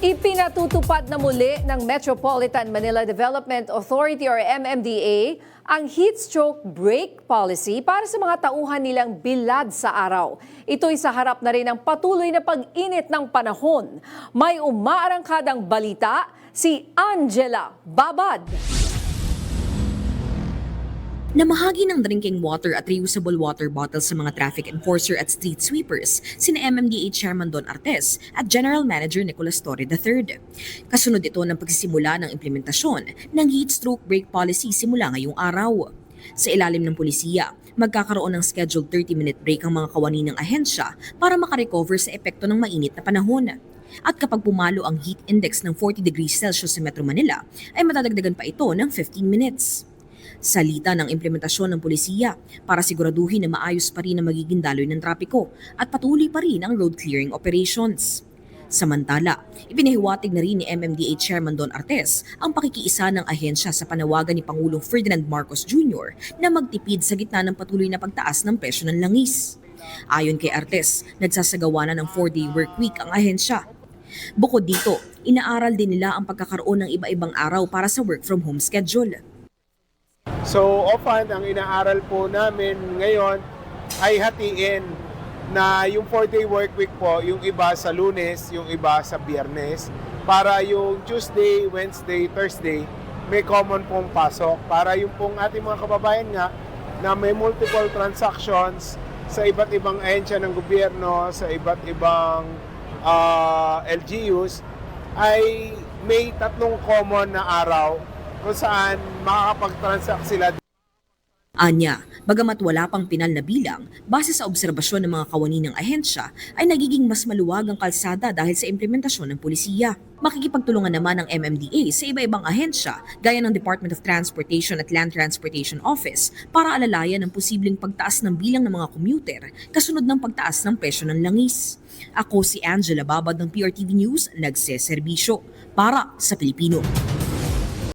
Ipinatutupad na muli ng Metropolitan Manila Development Authority or MMDA ang heat stroke break policy para sa mga tauhan nilang bilad sa araw. Ito'y sa harap na rin ng patuloy na pag-init ng panahon. May umaarangkadang balita, si Angela Babad. Namahagi ng drinking water at reusable water bottles sa mga traffic enforcer at street sweepers sina MMDA Chairman Don Artes at General Manager Nicolas Torre III. Kasunod ito ng pagsisimula ng implementasyon ng heat stroke break policy simula ngayong araw. Sa ilalim ng pulisiya, magkakaroon ng scheduled 30-minute break ang mga kawani ng ahensya para makarecover sa epekto ng mainit na panahon. At kapag pumalo ang heat index ng 40 degrees Celsius sa Metro Manila, ay matadagdagan pa ito ng 15 minutes. Salita ng implementasyon ng pulisiya para siguraduhin na maayos pa rin ang magiging daloy ng trapiko at patuloy pa rin ang road clearing operations. Samantala, ipinahiwatig na rin ni MMDA Chairman Don Artes ang pakikiisa ng ahensya sa panawagan ni Pangulong Ferdinand Marcos Jr. na magtipid sa gitna ng patuloy na pagtaas ng presyo ng langis. Ayon kay Artes, nagsasagawa na ng 4-day work week ang ahensya. Bukod dito, inaaral din nila ang pagkakaroon ng iba-ibang araw para sa work from home schedule. So, often, ang inaaral po namin ngayon ay hatiin na yung 4-day work week po, yung iba sa Lunes, yung iba sa Biyernes, para yung Tuesday, Wednesday, Thursday, may common pong pasok. Para yung pong ating mga kababayan nga na may multiple transactions sa iba't ibang ahensya ng gobyerno, sa iba't ibang LGUs, ay may tatlong common na araw kung saan makakapag-transact sila. Anya, bagamat wala pang pinal na bilang, base sa obserbasyon ng mga kawani ng ahensya, ay nagiging mas maluwag ang kalsada dahil sa implementasyon ng pulisiya. Makikipagtulungan naman ng MMDA sa iba-ibang ahensya gaya ng Department of Transportation at Land Transportation Office para alalayan ang posibleng pagtaas ng bilang ng mga commuter kasunod ng pagtaas ng presyo ng langis. Ako si Angela Babad ng PRTV News, nagseserbisyo para sa Pilipino.